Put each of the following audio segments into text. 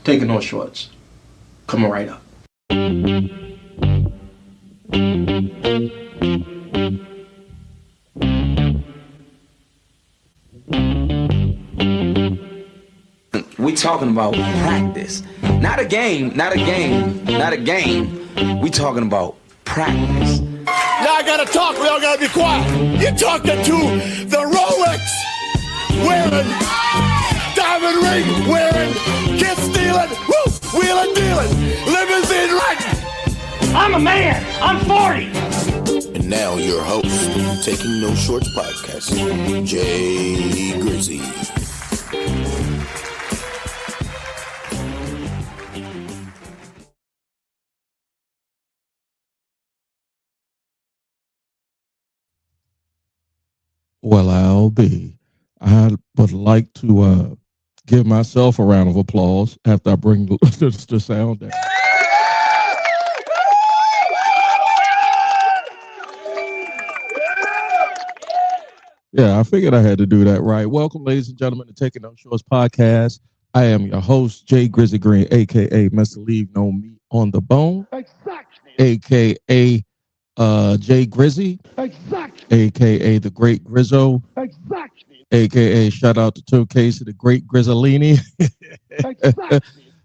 Taking no shorts. Coming right up. We talking about practice. Not a game, not a game, not a game. We talking about practice. Now I gotta talk, we all gotta be quiet. You're talking to the Rolex wearing, diamond ring wearing, kiss stealing, woo, wheeling dealing, limousine riding. I'm a man. I'm 40. And now your host, Taking No Shorts podcast, Jay Grizzy. Well, I would like to give myself a round of applause after I bring the sound down. Yeah, I figured I had to do that right. Welcome, ladies and gentlemen, to Taking No Shorts podcast. I am your host, Jay Grizzly Green, a.k.a. Mr. Leave No Meat on the Bone, a.k.a. Jay Grizzy, a.k.a. The Great Grizzo, a.k.a. shout out to Tim Casey, the Great Grizzolini.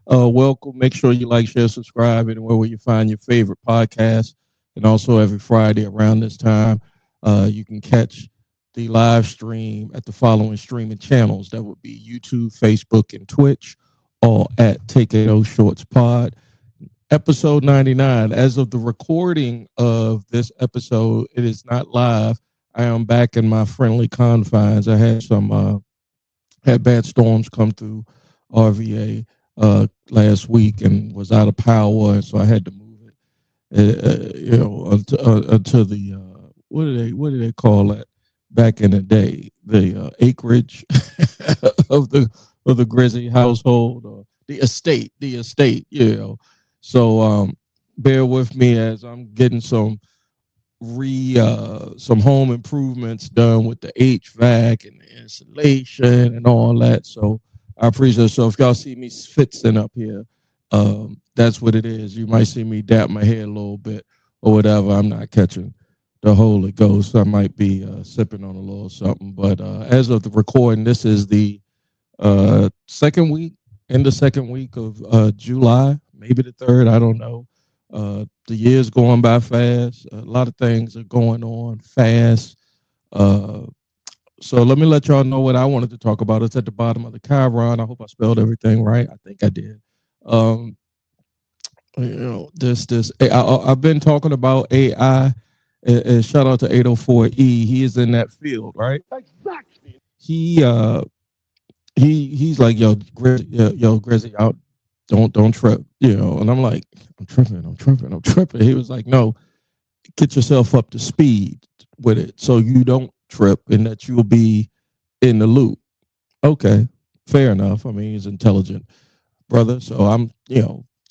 Welcome. Make sure you like, share, subscribe anywhere where you find your favorite podcast. And also every Friday around this time, you can catch the live stream at the following streaming channels. That would be YouTube, Facebook, and Twitch, all at Taking No Shorts Pod. Episode 99. As of the recording of this episode, it is not live. I am back in my friendly confines. I had had bad storms come through RVA last week and was out of power, and so I had to move it. Until the what do they call that back in the day? The acreage of the Grizzly household, or the estate. So bear with me as I'm getting some home improvements done with the HVAC and the insulation and all that. So I appreciate it. So if y'all see me fixing up here, that's what it is. You might see me dap my hair a little bit or whatever. I'm not catching the Holy Ghost. I might be sipping on a little something. But as of the recording, this is the second week of July, maybe the third, I don't know. The year's going by fast. A lot of things are going on fast. So let me let y'all know what I wanted to talk about. It's at the bottom of the Chiron. I hope I spelled everything right. I think I did. I've been talking about AI, and shout out to 804E. He is in that field, right? Exactly. He's like, yo, Grizzly, out. Don't trip, and I'm like, I'm tripping. He was like, no, get yourself up to speed with it so you don't trip and that you'll be in the loop. Okay, fair enough. I mean, he's intelligent, brother. So I'm,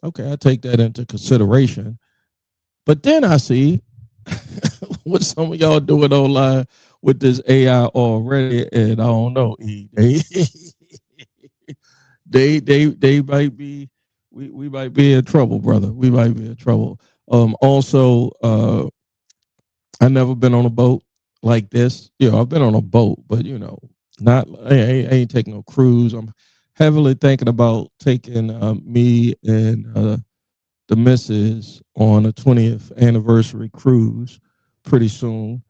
okay, I take that into consideration. But then I see what some of y'all doing online with this AI already, and I don't know, they might be, we might be in trouble, brother. We might be in trouble. Also, I never been on a boat like this. I've been on a boat, but not. I ain't taking no cruise. I'm heavily thinking about taking me and the missus on a 20th anniversary cruise pretty soon,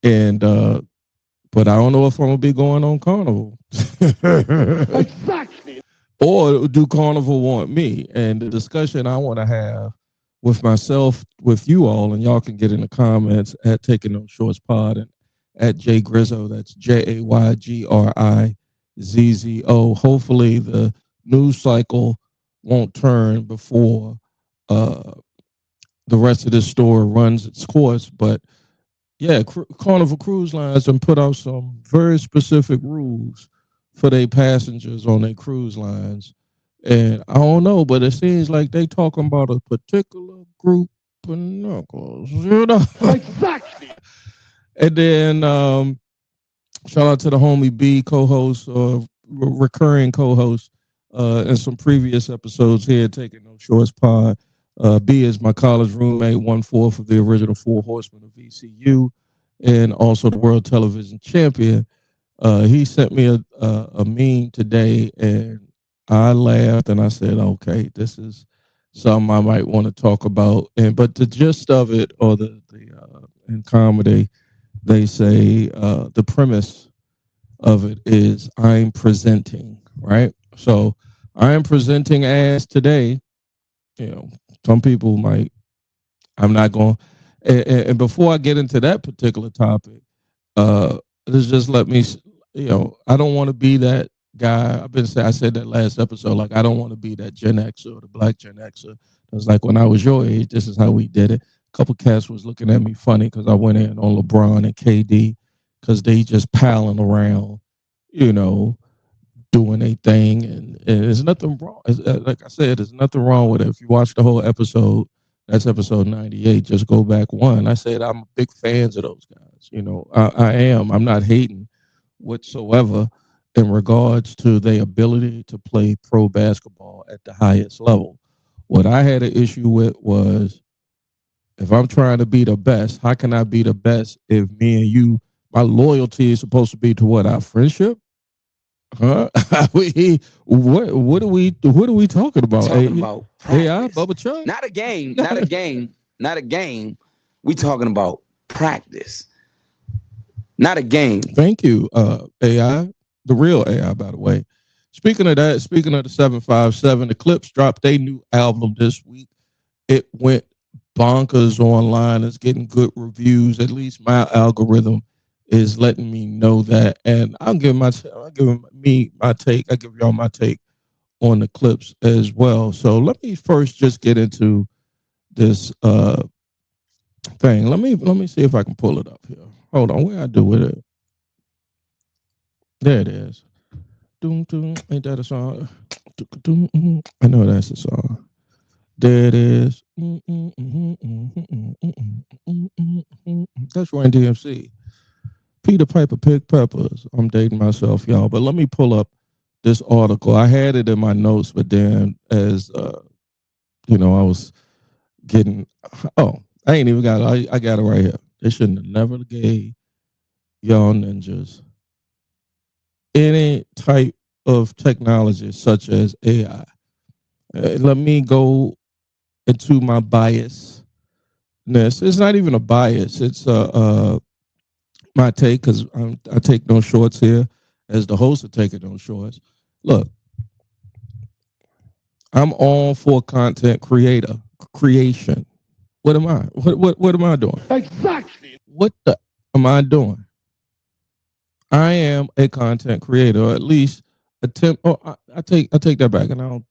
and but I don't know if I'm gonna be going on Carnival. Exactly. Or do Carnival want me? And the discussion I want to have with myself, with you all, and y'all can get in the comments at Taking No Shorts Pod and at Jay Grizzo. That's JayGrizzo. Hopefully the news cycle won't turn before the rest of this story runs its course. But yeah, Carnival Cruise Lines have put out some very specific rules for their passengers on their cruise lines. And I don't know, but it seems like they talking about a particular group of knuckles, Exactly. And then shout out to the homie B, co-host, recurring co-host in some previous episodes here, Taking No Shorts Pod. B is my college roommate, 1/4 of the original Four Horsemen of VCU, and also the world television champion. He sent me a meme today, and I laughed and I said, "Okay, this is something I might want to talk about." And but the gist of it, or in comedy, they say the premise of it is I'm presenting, right? So I am presenting as today. You know, some people might. I'm not going. And before I get into that particular topic, let's just let me. I don't want to be that guy. I said that last episode. Like I don't want to be that Gen Xer or the Black Gen Xer. It's like when I was your age. This is how we did it. A couple cats was looking at me funny because I went in on LeBron and KD because they just palling around, you know, doing a thing, and there's nothing wrong. Like I said, there's nothing wrong with it. If you watch the whole episode, that's episode 98. Just go back one. I said I'm big fans of those guys. I am. I'm not hating whatsoever in regards to their ability to play pro basketball at the highest level. What I had an issue with was if I'm trying to be the best, how can I be the best if me and you, my loyalty is supposed to be to what, our friendship? Huh? What are we talking about? Talking about AI, practice. Bubba Chuck? Not a game, not a game, not a game. We talking about practice. Not a game. Thank you, AI, the real AI, by the way. Speaking of that, speaking of the 757, the Clips dropped a new album this week. It went bonkers online. It's getting good reviews. At least my algorithm is letting me know that, and I'm giving my take. I give y'all my take on the Clips as well. So let me first just get into this thing. Let me see if I can pull it up here. Hold on, where I do with it? There it is. Doom doom. Ain't that a song? I know that's a song. There it is. That's Run DMC. Peter Piper picked peppers. I'm dating myself, y'all. But let me pull up this article. I had it in my notes, but then as I was getting. Oh, I ain't even got it. I got it right here. They shouldn't have never gave y'all ninjas any type of technology such as AI. Let me go into my biasness. It's not even a bias. It's my take, because I take no shorts here as the host of Taking No Shorts. Look, I'm all for content creation. What am I? What am I doing? Exactly. What the am I doing? I am a content creator, or at least attempt. Oh, I take that back, and I'll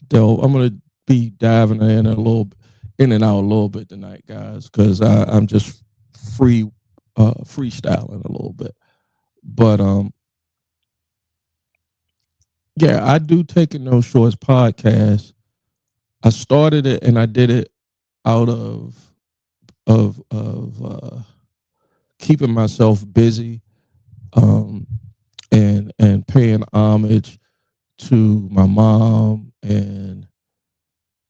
delve. I'm gonna be diving in and out a little bit tonight, guys, because I'm just freestyling a little bit. But yeah, I do Taking No Shorts podcast. I started it and I did it out of keeping myself busy, and paying homage to my mom. And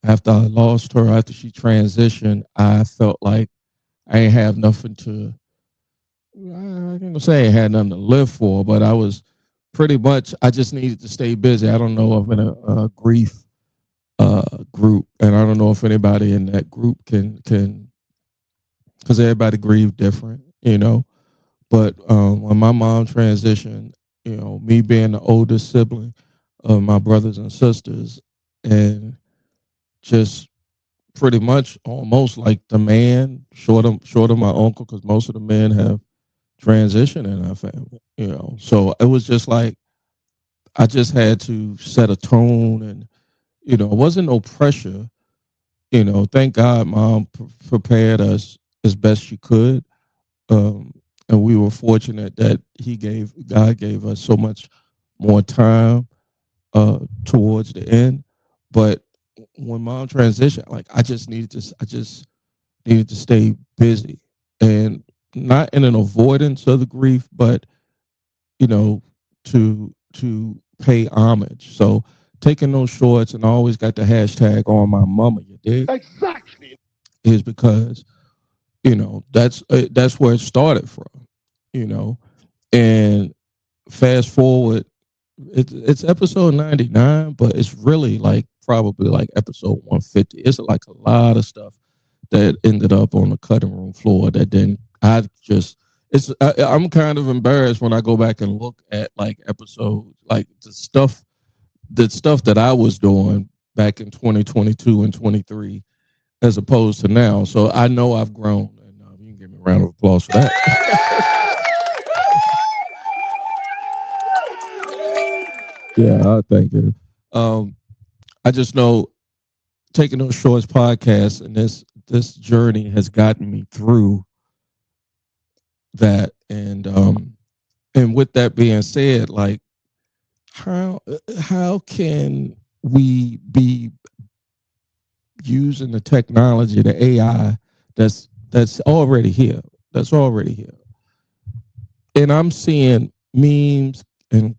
after I lost her, after she transitioned, I felt like I ain't have nothing to. I ain't gonna say I had nothing to live for, but I was pretty much. I just needed to stay busy. I don't know if I'm in a grief group, and I don't know if anybody in that group can, because everybody grieve different, But when my mom transitioned, me being the oldest sibling of my brothers and sisters, and just pretty much almost like the man, short of my uncle, because most of the men have transitioned in our family, So it was just like I just had to set a tone, and it wasn't no pressure. Thank God, mom prepared us as best she could. And we were fortunate that God gave us so much more time towards the end. But when mom transitioned, like I just needed to stay busy, and not in an avoidance of the grief, but to pay homage. So taking those shorts and I always got the hashtag on my mama, you dig? Exactly. Is because, that's where it started from, and fast forward, it's episode 99, but it's really like probably like episode 150. It's like a lot of stuff that ended up on the cutting room floor that then I'm kind of embarrassed when I go back and look at like episodes, like the stuff that I was doing back in 2022 and 23 as opposed to now. So I know I've grown, and you can give me a round of applause for that. Yeah, thank you. I just know Taking Those Shorts podcast and this journey has gotten me through that, and with that being said, like how can we be using the technology, the AI that's already here, and I'm seeing memes and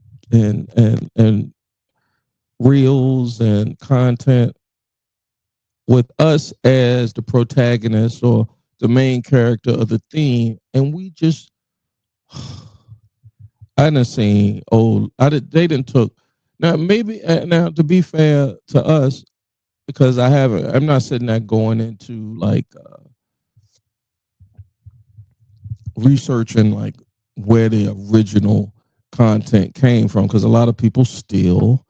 reels and content with us as the protagonist or the main character of the theme, and we just I done seen they didn't took now maybe now to be fair to us, because I'm not sitting there going into like researching like where the original content came from, because a lot of people steal.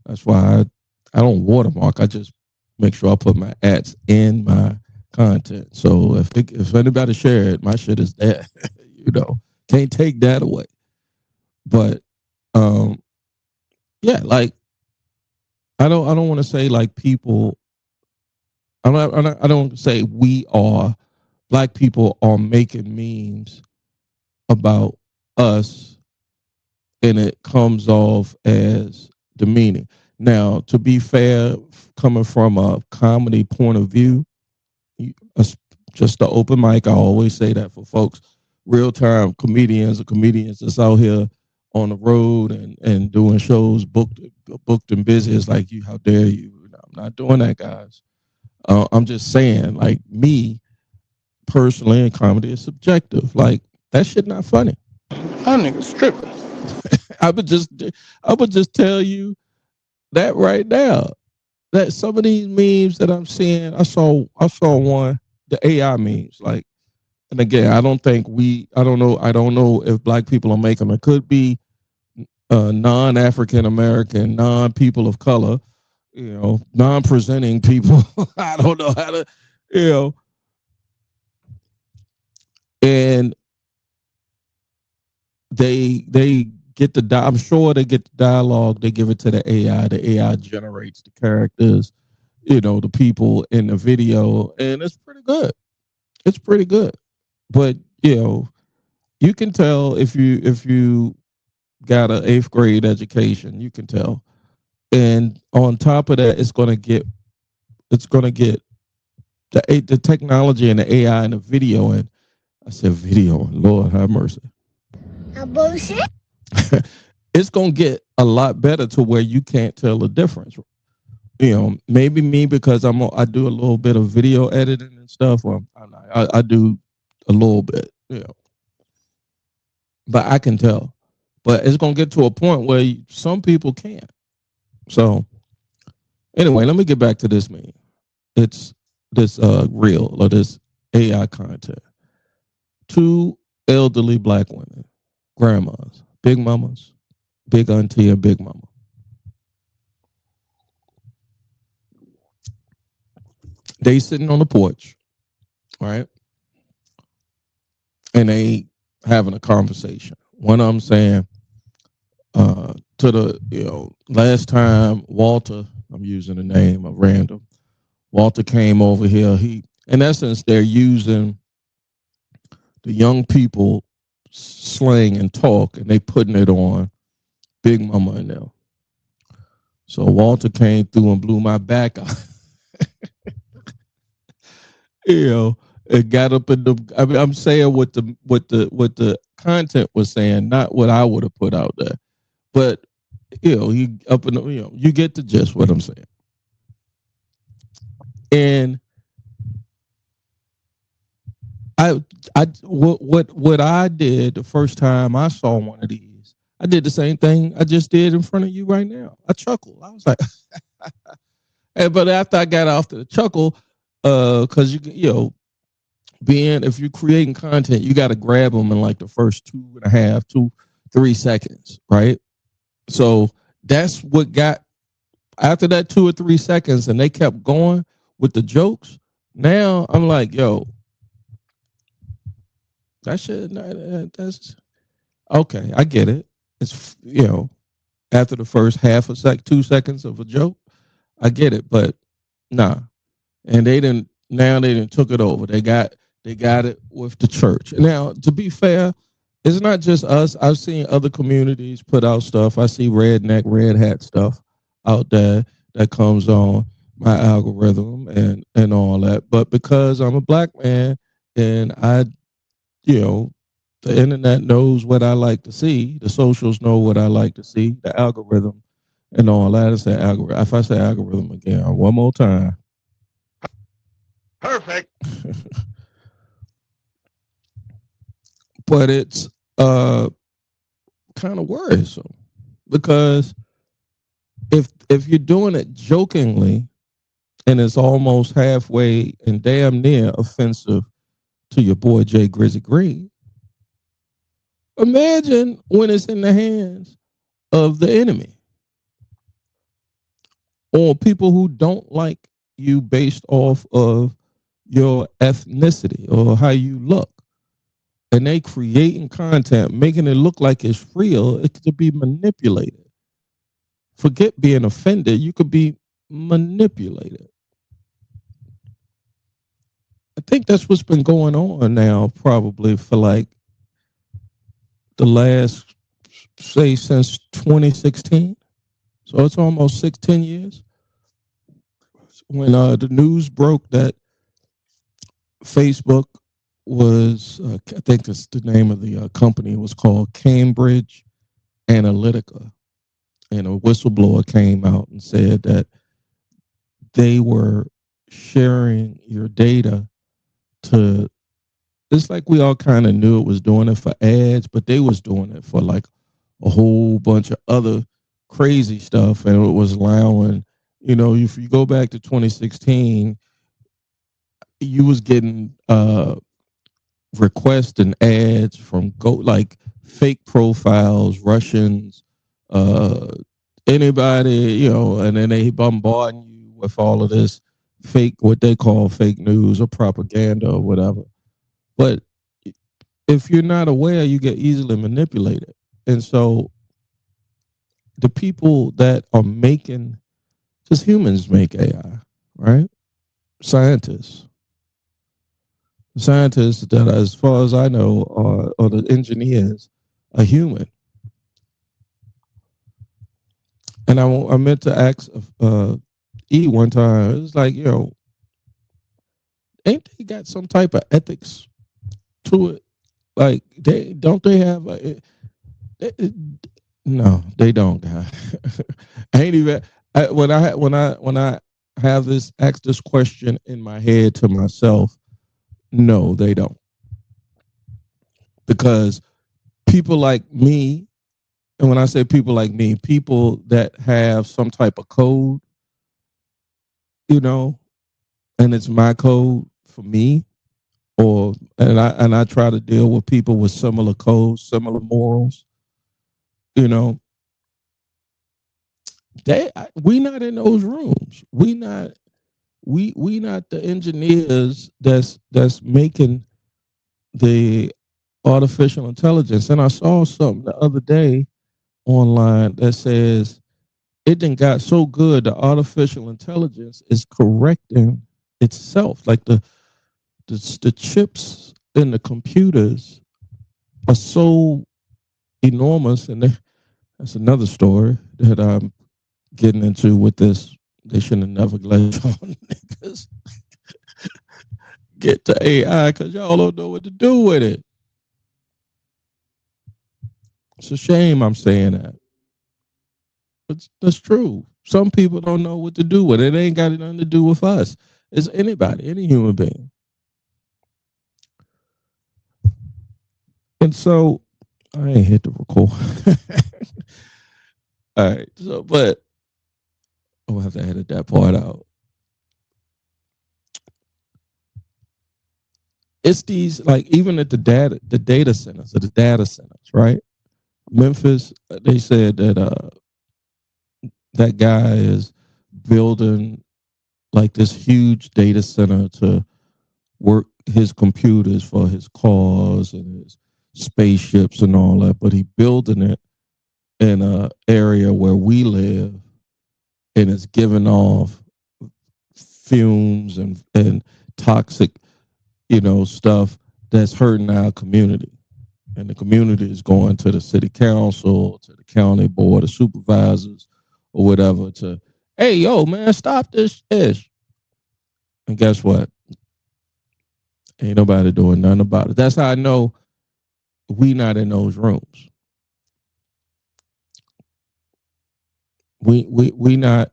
That's why I don't watermark. I just make sure I put my ads in my content. So if anybody share it, my shit is there. Can't take that away. But yeah, like I don't want to say like people. I don't say black people are making memes about us, and it comes off as demeaning. Now, to be fair, coming from a comedy point of view, just the open mic, I always say that for folks, real time comedians that's out here on the road and doing shows booked and busy. It's like, how dare you? I'm not doing that, guys. I'm just saying, like, me personally, in comedy is subjective. Like, that shit not funny. That nigga's tripping. I would just tell you that right now. That some of these memes that I'm seeing, I saw one, the AI memes, like, and again, I don't know if black people are making them. It could be non-African American, non-people of color, non-presenting people. I don't know how to, and they get I'm sure they get the dialogue, they give it to the AI. The AI generates the characters, the people in the video, and it's pretty good. It's pretty good. But, you can tell if you got an 8th grade education, you can tell. And on top of that, it's gonna get the technology and the AI and the video, and I said video, Lord have mercy. Bullshit. It's gonna get a lot better to where you can't tell the difference. Maybe me, because I do a little bit of video editing and stuff. Or I do a little bit, but I can tell. But it's gonna get to a point where some people can't. So anyway, let me get back to this meme. It's this reel or this AI content. 2 elderly black women, grandmas, big mamas, big auntie and big mama. They sitting on the porch, right? And they having a conversation. One of them saying, to the, last time Walter, I'm using the name of random, Walter came over here. In essence, they're using the young people slang and talk, and they putting it on Big Mama and them. So Walter came through and blew my back out. It got up in the. I'm saying what the content was saying, not what I would have put out there. But you up in the, you get the gist what I'm saying. And what I did the first time I saw one of these, I did the same thing I just did in front of you right now. I chuckled. I was like, but after I got off to the chuckle, because being if you're creating content, you got to grab them in like the first 3 seconds, right? So that's what got after that 2 or 3 seconds, and they kept going with the jokes. Now I'm like, yo, that shit, that's okay. I get it. It's after the first half a 2 seconds of a joke, I get it, but nah. And they didn't. Now they didn't took it over. They got it with the church. Now, to be fair, it's not just us. I've seen other communities put out stuff. I see redneck, red hat stuff out there that comes on my algorithm and all that. But because I'm a black man and the internet knows what I like to see, the socials know what I like to see, the algorithm and all that. Is that algorithm? If I say algorithm again one more time. Perfect. But it's kind of worrisome because if you're doing it jokingly and it's almost halfway and damn near offensive to your boy Jay Grizzy Green, imagine when it's in the hands of the enemy or people who don't like you based off of your ethnicity or how you look. And they creating content, making it look like it's real. It could be manipulated. Forget being offended. You could be manipulated. I think that's what's been going on now, probably for like the last, say, since 2016. So it's almost 10 years. When the news broke that Facebook was, I think that's the name of the company, was called Cambridge Analytica. And a whistleblower came out and said that they were sharing your data to, it's like we all kind of knew it was doing it for ads, but they was doing it for like a whole bunch of other crazy stuff. And it was allowing, if you go back to 2016, you was getting requests and ads from like fake profiles, Russians, anybody, and then they bombarding you with all of this fake, what they call fake news or propaganda or whatever. But if you're not aware, you get easily manipulated. And so the people that are making, because humans make AI, right? Scientists that, as far as I know, are the engineers, are human. And I meant to ask E one time. It was like, ain't they got some type of ethics to it? Like they have no, they don't. I ain't even when I have this ask this question in my head to myself. No, they don't. Because people like me, and when I say people like me, people that have some type of code, and it's my code for me, and I try to deal with people with similar codes, similar morals, we not in those rooms. We not the engineers that's making the artificial intelligence. And I saw something the other day online that says it done got so good the artificial intelligence is correcting itself. Like the chips in the computers are so enormous, and that's another story that I'm getting into with this. They shouldn't have never let y'all niggas get to AI because y'all don't know what to do with it. It's a shame I'm saying that. That's true. Some people don't know what to do with it. It ain't got nothing to do with us. It's anybody, any human being. And so I ain't hit the record. All right. So, but I'll have to edit that part out. It's these, like, even at the data centers, right? Memphis, they said that that guy is building like this huge data center to work his computers for his cars and his spaceships and all that, but he building it in an area where we live, and it's giving off fumes and toxic, stuff that's hurting our community. And the community is going to the city council, to the county board of supervisors, or whatever, to, hey, yo, man, stop this ish. And guess what? Ain't nobody doing nothing about it. That's how I know we not in those rooms. We not.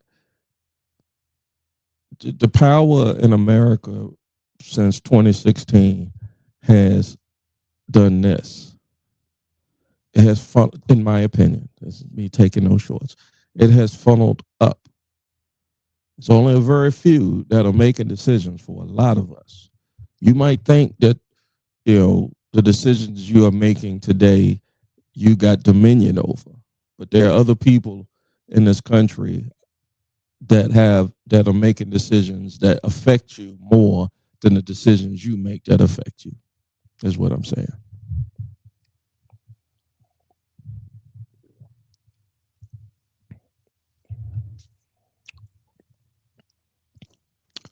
The power in America since 2016 has done this. It has, in my opinion, this is me taking no shorts, it has funneled up. It's only a very few that are making decisions for a lot of us. You might think that, the decisions you are making today, you got dominion over. But there are other people in this country that are making decisions that affect you more than the decisions you make that affect you, is what I'm saying.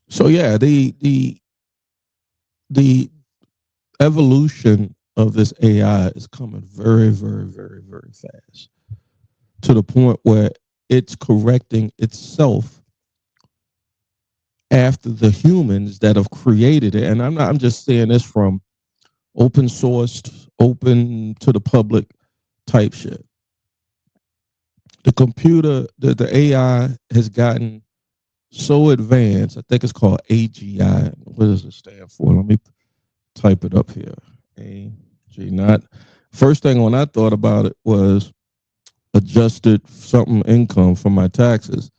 So yeah, the evolution of this AI is coming very, very, very, very fast, to the point where it's correcting itself after the humans that have created it. And I'm just saying this from open sourced, open to the public type shit. The computer, the AI has gotten so advanced. I think it's called AGI. What does it stand for? Let me type it up here. AG, not. First thing when I thought about it was adjusted something income from my taxes.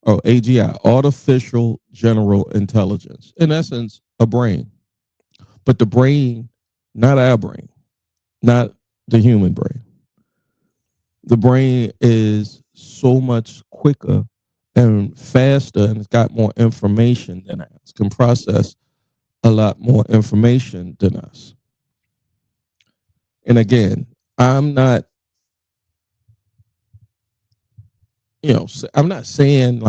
Oh, AGI, artificial general intelligence. In essence, a brain. But the brain, not our brain, not the human brain. The brain is so much quicker and faster, and it's got more information than us, can process a lot more information than us. And again, I'm not, I'm not saying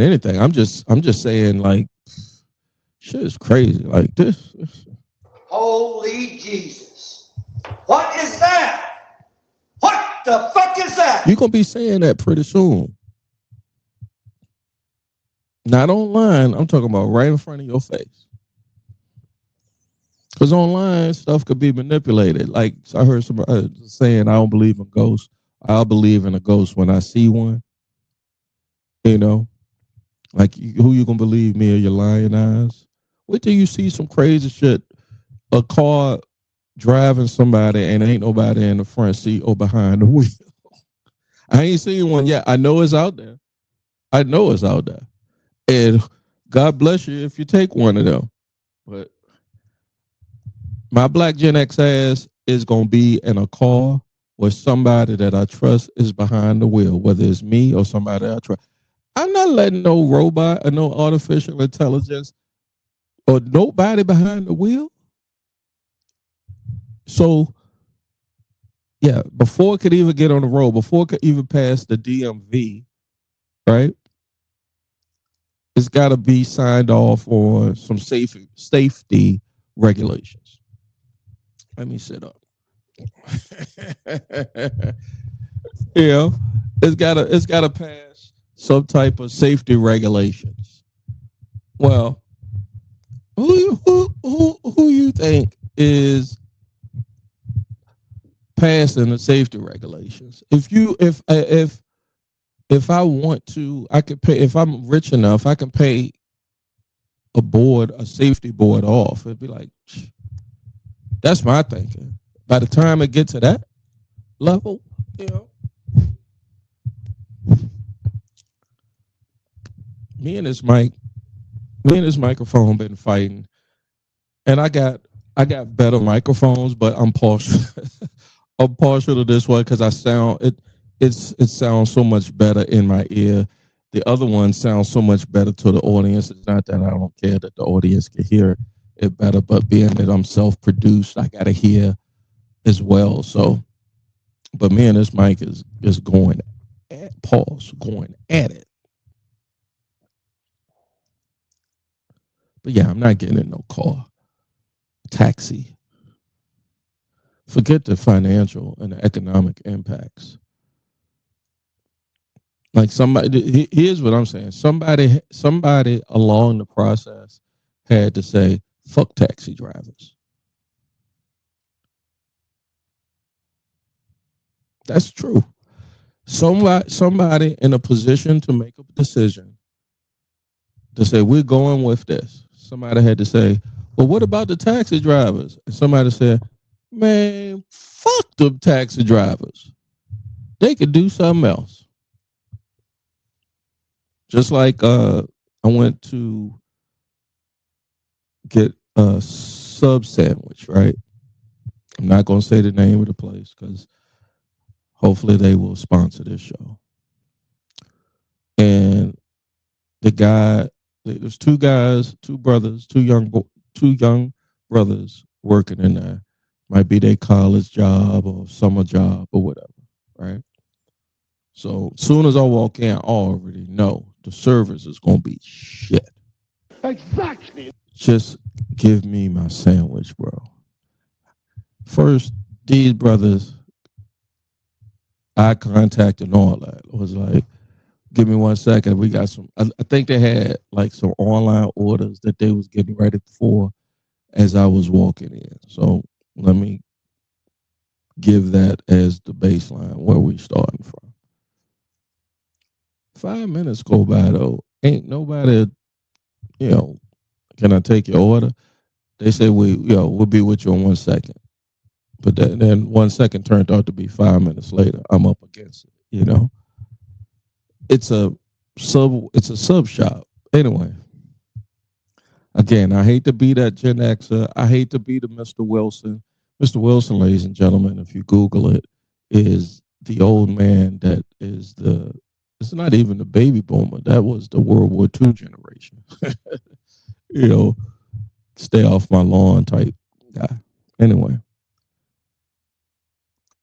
anything. I'm just saying, like, shit is crazy. Like this. Holy Jesus. What is that? What the fuck is that? You're going to be saying that pretty soon. Not online. I'm talking about right in front of your face. Because online stuff could be manipulated. Like I heard somebody saying, I don't believe in ghosts. I'll believe in a ghost when I see one. Like, who you going to believe, me or your lying eyes? Wait till you see some crazy shit. A car driving somebody and ain't nobody in the front seat or behind the wheel. I ain't seen one yet. I know it's out there. And God bless you if you take one of them. But my Black Gen X ass is going to be in a car where somebody that I trust is behind the wheel, whether it's me or somebody I trust. I'm not letting no robot or no artificial intelligence or nobody behind the wheel. So, yeah, before it could even get on the road, before it could even pass the DMV, right? It's got to be signed off on some safety regulations. Let me sit up. It's got to pass some type of safety regulations. Well, who you think is passing the safety regulations. If I want to, I could pay. If I'm rich enough, I can pay a safety board off. It'd be like, that's my thinking. By the time it gets to that level, you know, me and this mic, me and this microphone been fighting, and I got better microphones, but I'm partial. I'm partial to this one because it sounds so much better in my ear. The other one sounds so much better to the audience. It's not that I don't care that the audience can hear it better, but being that I'm self-produced, I gotta hear as well. So, but me and this mic is going going at it. But yeah, I'm not getting in no car, taxi. Forget the financial and the economic impacts. Like here's what I'm saying. Somebody along the process had to say, fuck taxi drivers. That's true. Somebody in a position to make a decision to say, we're going with this. Somebody had to say, well, what about the taxi drivers? And somebody said, man, fuck the taxi drivers. They could do something else. Just like I went to get a sub sandwich, right? I'm not going to say the name of the place because hopefully they will sponsor this show. And the guy, there's two guys, two young brothers working in there. Might be their college job or summer job or whatever, right? So as soon as I walk in, I already know the service is going to be shit. Exactly. Just give me my sandwich, bro. First, these brothers, eye contact and all that. It was like, give me 1 second. We got some, I think they had like some online orders that they was getting ready for as I was walking in. So let me give that as the baseline where we starting from. 5 minutes go by though. Ain't nobody, can I take your order? They say we'll be with you in 1 second. But then 1 second turned out to be 5 minutes later. I'm up against it, It's a sub shop. Anyway. Again, I hate to be that Gen Xer. I hate to be the Mr. Wilson. Mr. Wilson, ladies and gentlemen, if you Google it, is the old man that is it's not even the baby boomer. That was the World War II generation. Stay off my lawn type guy. Anyway.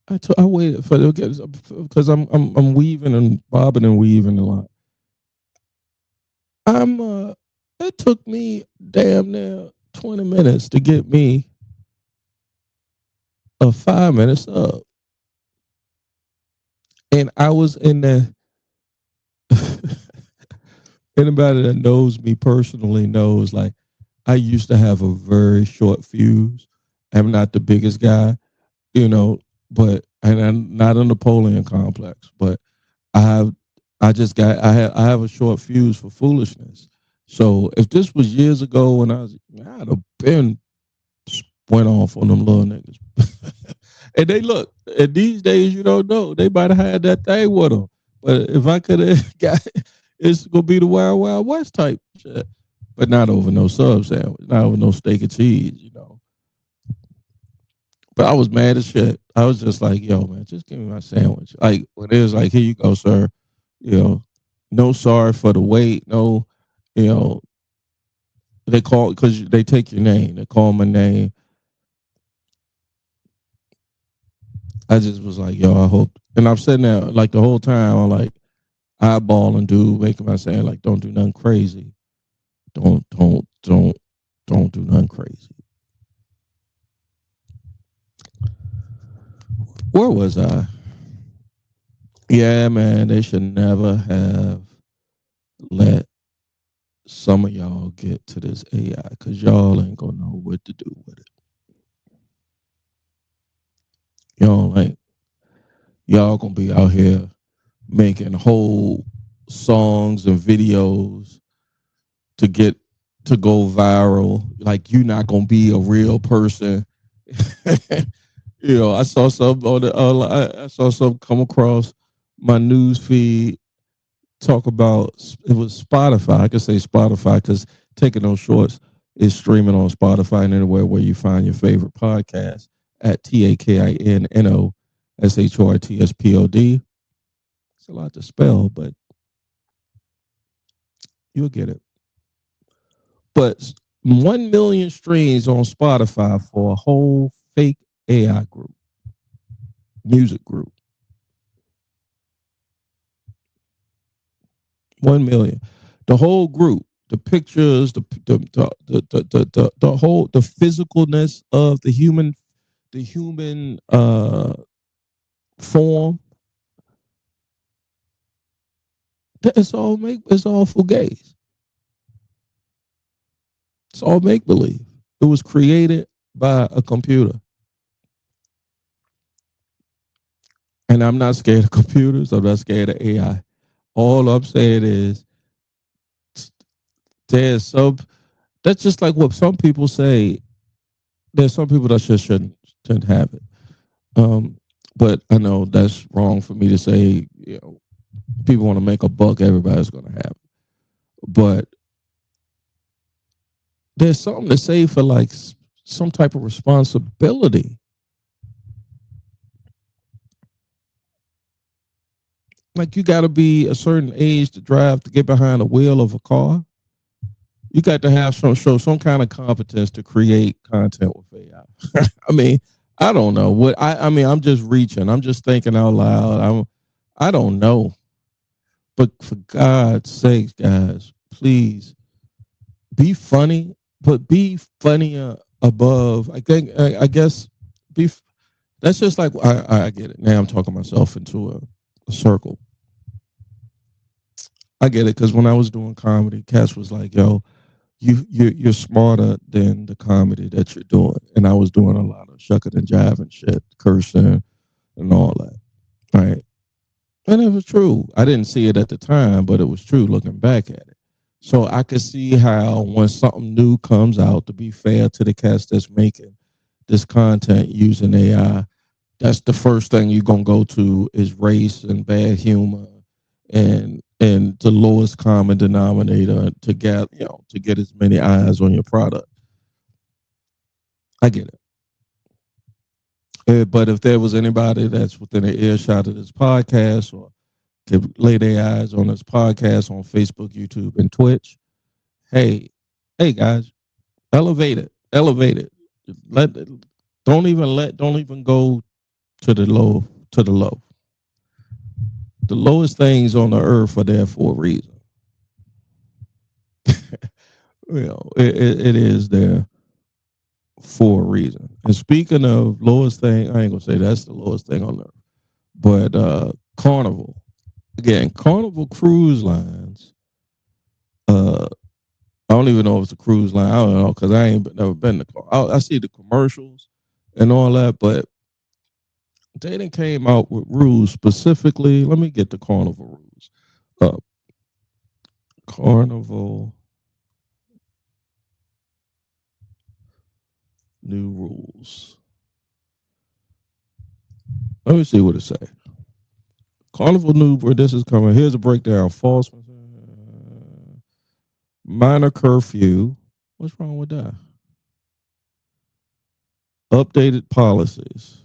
I waited for because I'm weaving and bobbing and weaving a lot. It took me damn near 20 minutes to get me a 5 minute sub. And I was in the anybody that knows me personally knows like I used to have a very short fuse. I'm not the biggest guy, but and I'm not a Napoleon complex, but I have a short fuse for foolishness. So if this was years ago when I'd have been went off on them little niggas. And they look, and these days you don't know. They might have had that thing with them. But if I could have got it's gonna be the Wild Wild West type shit. But not over no sub sandwich, not over no steak and cheese, But I was mad as shit. I was just like, yo, man, just give me my sandwich. Like when it was like, here you go, sir. No sorry for the wait. No, they call because they take your name. They call my name. I just was like, yo, I hope. And I'm sitting there like the whole time. I'm like eyeballing dude, making my saying like, don't do nothing crazy. Don't do nothing crazy. Where was I? Yeah, man, they should never have let some of y'all get to this AI because y'all ain't gonna know what to do with it. Like y'all gonna be out here making whole songs and videos to go viral. Like you're not gonna be a real person. I saw some on the I saw some come across my news feed talk about it was Spotify. I could say Spotify because Taking Those Shorts is streaming on Spotify and anywhere where you find your favorite podcast at TAKINNOSHORTSPOD. It's a lot to spell, but you'll get it. But 1 million streams on Spotify for a whole fake AI group, music group. 1 million. The whole group, the pictures, the whole the physicalness of the human form. It's all fugazi. It's all make believe. It was created by a computer. And I'm not scared of computers. I'm not scared of AI. All I'm saying is that's just like what some people say. There's some people that just shouldn't have it. But I know that's wrong for me to say, people want to make a buck, everybody's going to have it. But there's something to say for like some type of responsibility. Like you got to be a certain age to get behind the wheel of a car. You got to have show some kind of competence to create content with AI. I mean, I don't know what I mean. I'm just reaching. I'm just thinking out loud. I don't know. But for God's sakes, guys, please be funny, but be funnier above. I guess that's just like I get it. Now I'm talking myself into a circle. I get it because when I was doing comedy, Cass was like, "Yo, you're smarter than the comedy that you're doing," and I was doing a lot of shucking and jiving shit, cursing, and all that, right? And it was true. I didn't see it at the time, but it was true looking back at it. So I could see how when something new comes out, to be fair to the cast that's making this content using AI, that's the first thing you're gonna go to is race and bad humor and the lowest common denominator to get as many eyes on your product. I get it. But if there was anybody that's within an earshot of this podcast or could lay their eyes on this podcast on Facebook, YouTube, and Twitch, hey guys, elevate it. Don't even go to the low. The lowest things on the earth are there for a reason. It is there for a reason. And speaking of lowest thing, I ain't gonna say that's the lowest thing on earth, but Carnival. Again, Carnival Cruise Lines. I don't even know if it's a cruise line. I don't know because I ain't never been to Carnival. I see the commercials and all that, but they done came out with rules specifically. Let me get the Carnival rules. Carnival new rules. Let me see what it say. Carnival new where this is coming. Here's a breakdown. False minor curfew. What's wrong with that? Updated policies.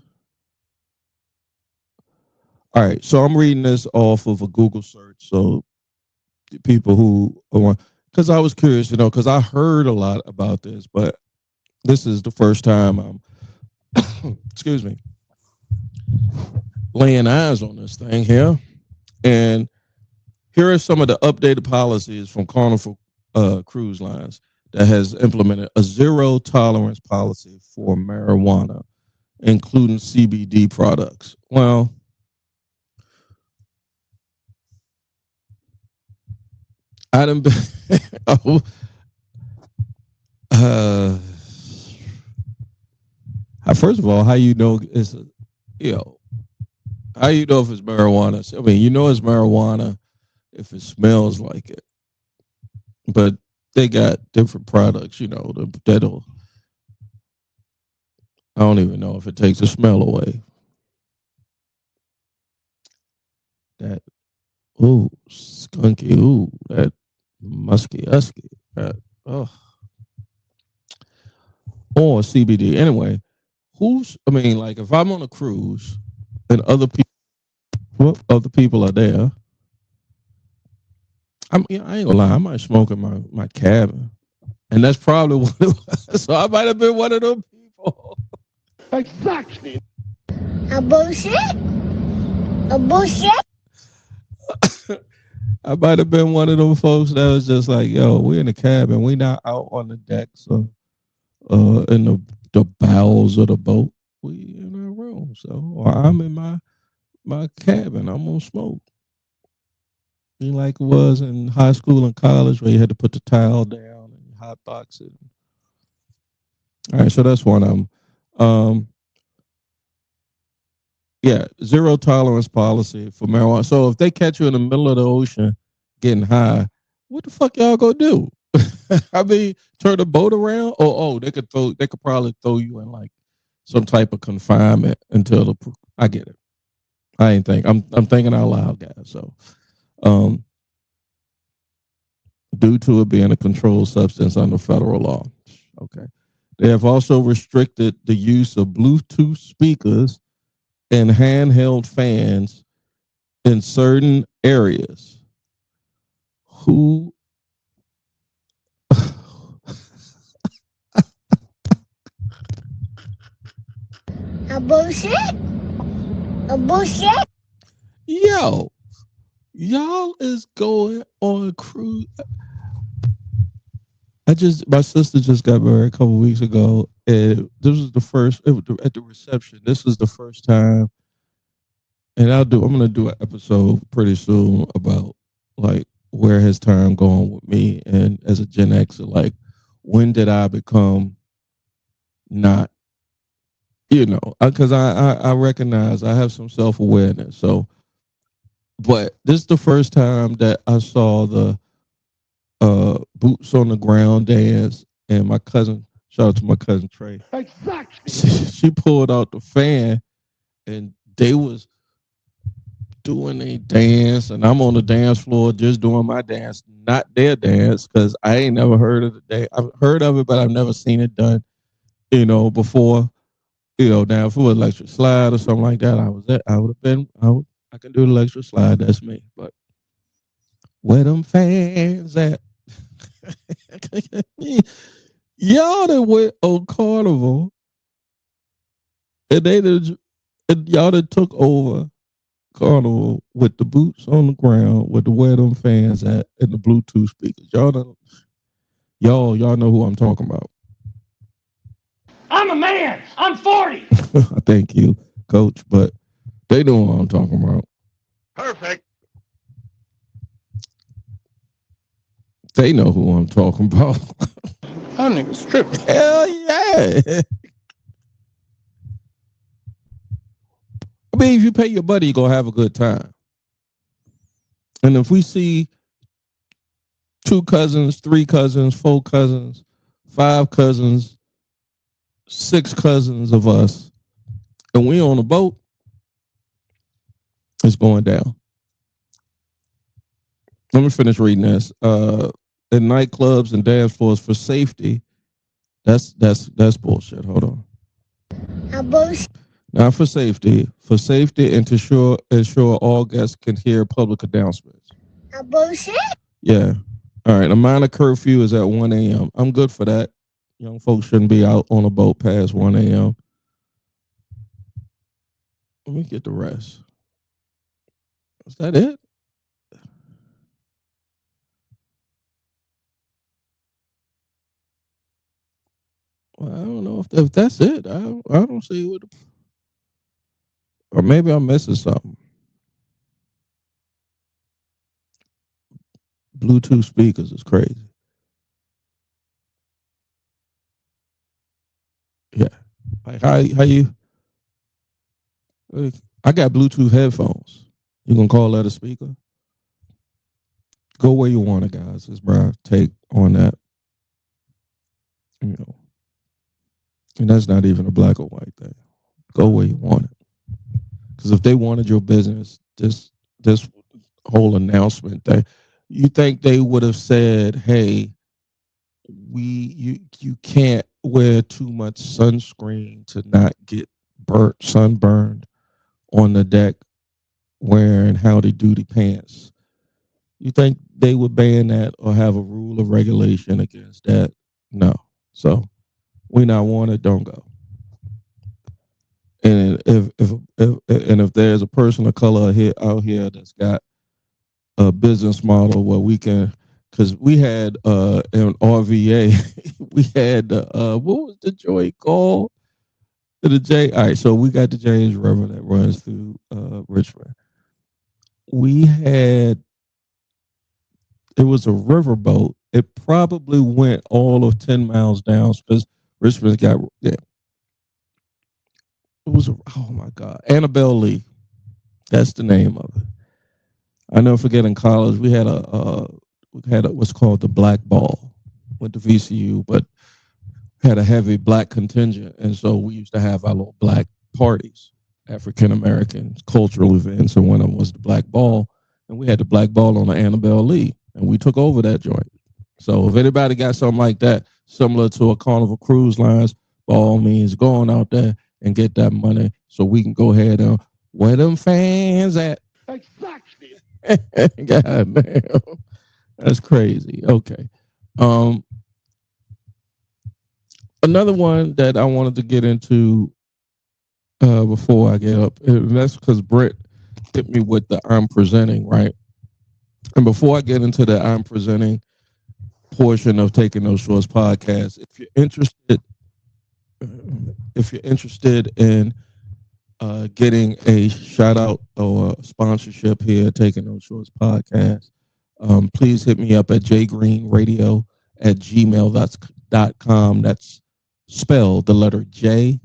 All right, so I'm reading this off of a Google search. So people who want, because I was curious, because I heard a lot about this, but this is the first time I'm, excuse me, laying eyes on this thing here. And here are some of the updated policies from Carnival Cruise Lines that has implemented a zero tolerance policy for marijuana, including CBD products. Well, I done been, first of all, how you know it's Yo, how you know if it's marijuana? I mean, you know it's marijuana if it smells like it. But they got different products, that'll. I don't even know if it takes the smell away. That skunky, that musky husky. That or CBD. Anyway, like if I'm on a cruise and other people are there, I ain't gonna lie, I might smoke in my cabin. And that's probably what it was. So I might have been one of them people. Exactly. A bullshit? A bullshit? I might have been one of them folks that was just like, yo, we're in the cabin. We not out on the decks or in the bowels of the boat. We in our room. So or I'm in my cabin. I'm gonna smoke. Like it was in high school and college where you had to put the towel down and hot box it. All right, so that's one of them. Yeah, zero tolerance policy for marijuana. So if they catch you in the middle of the ocean getting high, what the fuck y'all gonna do? I mean, turn the boat around? They could probably throw you in like some type of confinement until I get it. I'm thinking out loud, guys. So due to it being a controlled substance under federal law. Okay. They have also restricted the use of Bluetooth speakers and handheld fans in certain areas. Who A bullshit? A bullshit? Yo, y'all is going on a cruise. My sister just got married a couple weeks ago, and this was the first at the reception. This is the first time, and I'm gonna do an episode pretty soon about like where has time gone with me, and as a Gen Xer, like when did I become not, because I recognize I have some self awareness. So, but this is the first time that I saw the boots on the ground dance, and my cousin, shout out to my cousin Trey. Exactly. She pulled out the fan, and they was doing a dance, and I'm on the dance floor just doing my dance, not their dance, because I ain't never heard of the day. I've heard of it, but I've never seen it done, before. Now if it was electric slide or something like that, I would have been. I can do the electric slide. That's me. But where them fans at? Y'all that went on Carnival, and y'all that took over Carnival with the boots on the ground, with the where them fans at, and the Bluetooth speakers. Y'all know who I'm talking about. I'm a man. I'm 40. Thank you, Coach. But they know what I'm talking about. Perfect. They know who I'm talking about. That nigga's tripping. Hell yeah. I mean, if you pay your buddy, you're going to have a good time. And if we see 2 cousins, 3 cousins, 4 cousins, 5 cousins, 6 cousins of us, and we on a boat, it's going down. Let me finish reading this. In nightclubs and dance floors for safety, that's bullshit. Hold on. A bullshit? Now for safety and to ensure all guests can hear public announcements. A bullshit? Yeah. All right. A minor curfew is at 1 a.m. I'm good for that. Young folks shouldn't be out on a boat past 1 a.m. Let me get the rest. Is that it? Well, I don't know if that's it. I don't see what. Or maybe I'm missing something. Bluetooth speakers is crazy. Yeah. Like how you I got Bluetooth headphones. You can call that a speaker. Go where you want it, guys. It's my take on that. You know, and that's not even a black or white thing. Go where you want it. Because if they wanted your business, this whole announcement thing, you think they would have said, "Hey, you can't wear too much sunscreen to not get sunburned on the deck wearing howdy doody pants." You think they would ban that or have a rule or regulation against that? No. So we not wanted, don't go. And if there's a person of color out here that's got a business model where we can, because we had an RVA, we had what was the joint called? The J. All right, so we got the James River that runs through Richmond. We had, it was a riverboat. It probably went all of 10 miles down because Richmond got, yeah. It was, oh my God, Annabelle Lee. That's the name of it. I never forget in college, we had what's called the black ball with the VCU, but had a heavy black contingent. And so we used to have our little black parties, African American cultural events. And one of them was the black ball. And we had the black ball on the Annabelle Lee. And we took over that joint. So if anybody got something like that, similar to a Carnival Cruise Lines, by all means, go on out there and get that money so we can go ahead and where them fans at. Exactly. God damn. That's crazy. Okay. Another one that I wanted to get into before I get up, and that's because Britt hit me with the I'm presenting, right? And before I get into the I'm presenting portion of Taking Those Shorts podcast, if you're interested in getting a shout out or a sponsorship here at Taking Those Shorts podcast, please hit me up at jgreenradio@gmail.com. That's spelled the letter J,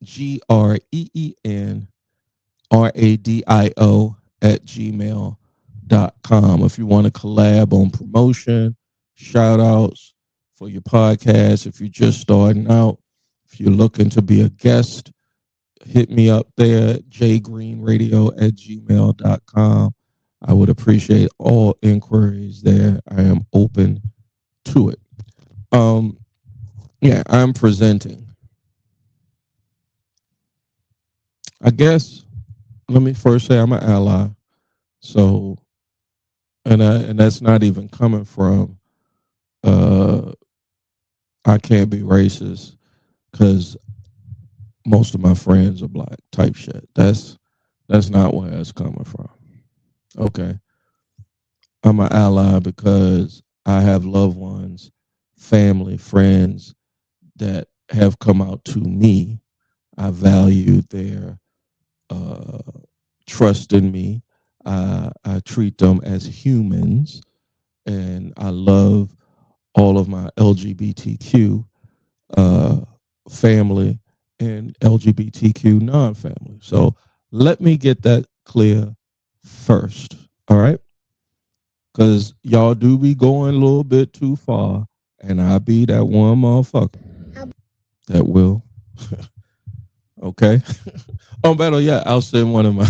GREENRADIO@gmail.com. If you want to collab on promotion, shout outs for your podcast, if you're just starting out, if you're looking to be a guest, hit me up there at jgreenradio@gmail.com. I would appreciate all inquiries there. I am open to it. Yeah, I'm presenting. I guess let me first say I'm an ally. So, and that's not even coming from I can't be racist because most of my friends are black type shit. That's not where that's coming from. Okay. I'm an ally because I have loved ones, family, friends that have come out to me. I value their trust in me. I treat them as humans, and I love all of my LGBTQ family and LGBTQ non-family. So let me get that clear first, all right? Because y'all do be going a little bit too far, and I be that one motherfucker that will. Okay. Oh, better yeah, I'll send one of my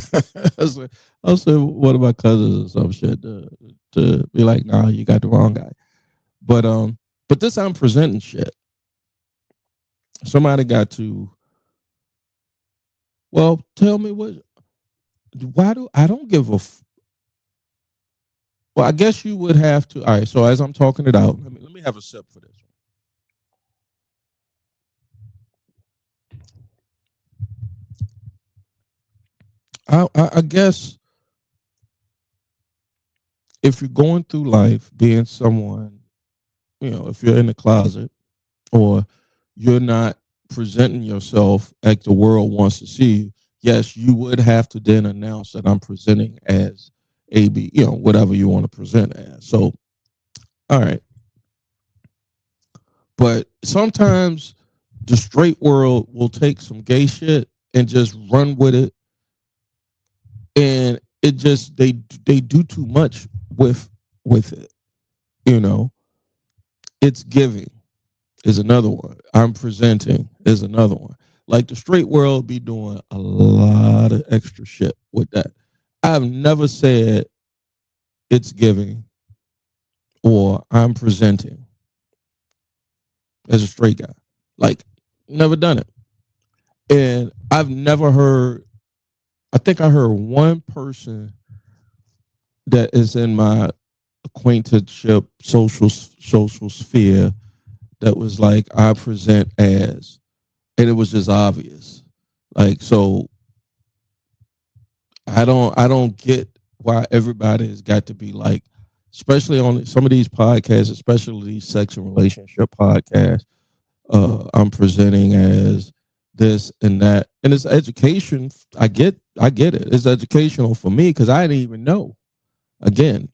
I'll send one of my cousins or some shit to be like, nah, you got the wrong guy. But this I'm presenting shit. Somebody got to, well, tell me why do I don't give a well, I guess you would have to. All right, so as I'm talking it out, let me have a sip for this. I guess if you're going through life being someone, if you're in the closet or you're not presenting yourself like the world wants to see you, yes, you would have to then announce that I'm presenting as AB, whatever you want to present as. So, all right. But sometimes the straight world will take some gay shit and just run with it and it just they do too much with it. You know, it's giving is another one. I'm presenting is another one. Like the straight world be doing a lot of extra shit with that. I've never said it's giving or I'm presenting as a straight guy. Like, never done it. And I've never heard, I think I heard one person that is in my acquaintanceship social sphere that was like, I present as, and it was just obvious. Like, so I don't get why everybody has got to be like, especially on some of these podcasts, especially these sex and relationship podcasts. I'm presenting as this and that, and it's education. I get it. It's educational for me because I didn't even know. Again,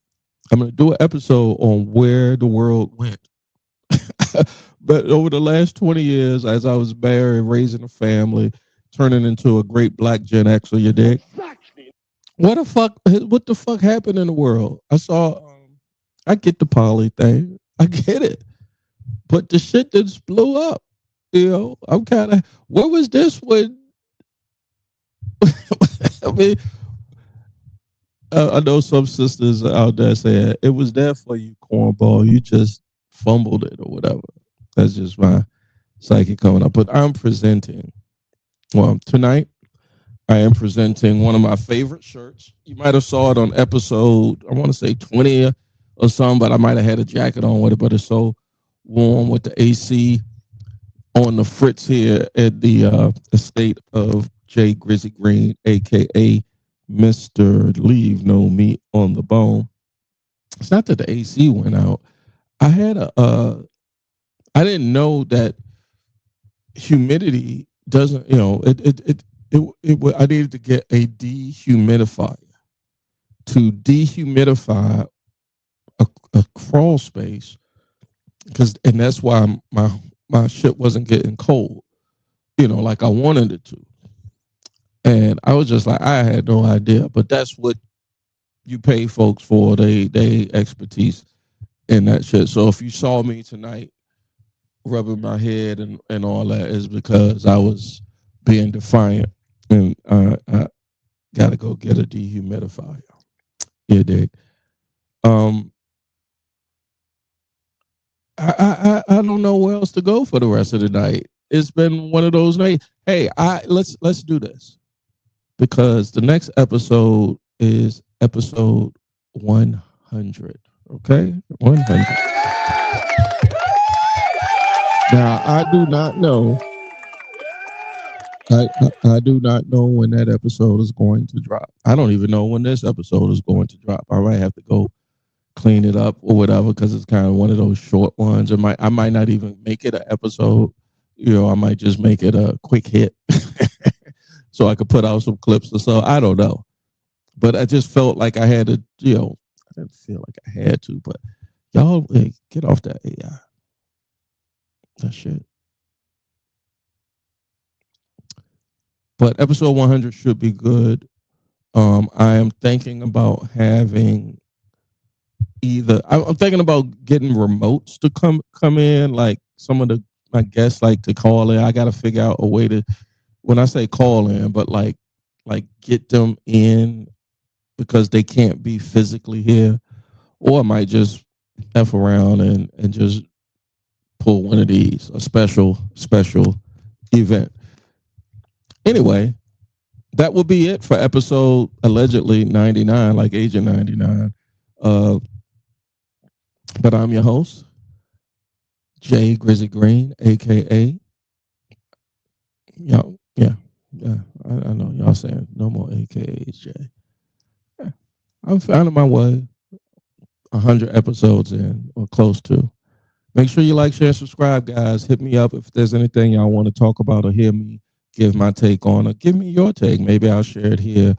I'm going to do an episode on where the world went. But over the last 20 years, as I was married, raising a family, turning into a great black Gen Xer, you dig? What the fuck happened in the world? I get the poly thing. I get it. But the shit just blew up. You know, I'm kind of, where was this when, I mean, I know some sisters out there saying it was there for you, cornball. You just fumbled it or whatever. That's just my psyche coming up. But I'm presenting, well, tonight, I am presenting one of my favorite shirts. You might have saw it on episode, I want to say 20 or something, but I might have had a jacket on with it, but it's so warm with the AC on the fritz here at the estate of J. Grizzly Green, a.k.a. Mr. Leave No Meat on the Bone. It's not that the AC went out. I didn't know that humidity doesn't, you know, I needed to get a dehumidifier to dehumidify a crawl space, and that's why my shit wasn't getting cold, you know, like I wanted it to. And I was just like, I had no idea, but that's what you pay folks for. They expertise in that shit. So if you saw me tonight rubbing my head and all that, is because I was being defiant, and I got to go get a dehumidifier. Yeah, dig. I don't know where else to go for the rest of the night. It's been one of those nights. Hey, let's do this, because the next episode is episode 100. Okay, 100. Now I do not know. I do not know when that episode is going to drop. I don't even know when this episode is going to drop. I might have to go clean it up or whatever, because it's kind of one of those short ones. I might not even make it an episode. You know, I might just make it a quick hit so I could put out some clips or so. I don't know. But I just felt like I had to, you know, I didn't feel like I had to, but y'all, hey, get off that AI. That shit. But episode 100 should be good. I am thinking about having I'm thinking about getting remotes to come in, like some of my guests like to call in. I got to figure out a way to, when I say call in, but like get them in because they can't be physically here, or I might just F around and just pull one of these, a special event. Anyway, that will be it for episode allegedly 99, like Agent 99. But I'm your host, Jay Grizzly Green, a.k.a. Y'all, yeah, I know y'all saying no more AKAs, Jay. Yeah, I'm finding my way 100 episodes in, or close to. Make sure you like, share, subscribe, guys. Hit me up if there's anything y'all want to talk about or hear me give my take on, or give me your take. Maybe I'll share it here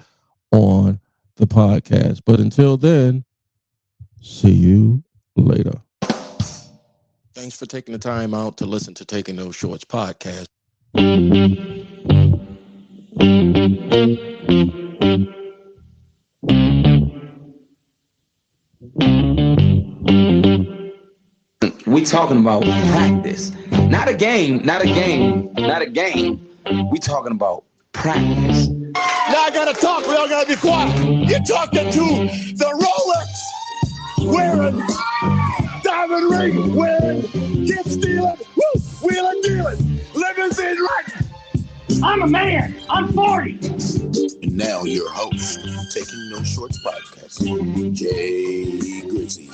on the podcast. But until then, see you later. Thanks for taking the time out to listen to Taking Those Shorts podcast. we talking about practice. Not a game, not a game, not a game. We talking about practice. Now I gotta talk. We all gotta be quiet. You're talking to the Rolex wearing, diamond ring wearing, kid stealing, woo, wheeling dealing, limousine riding. I'm a man. I'm 40. And now your host, Taking No Shorts podcast, Jay Grizzy.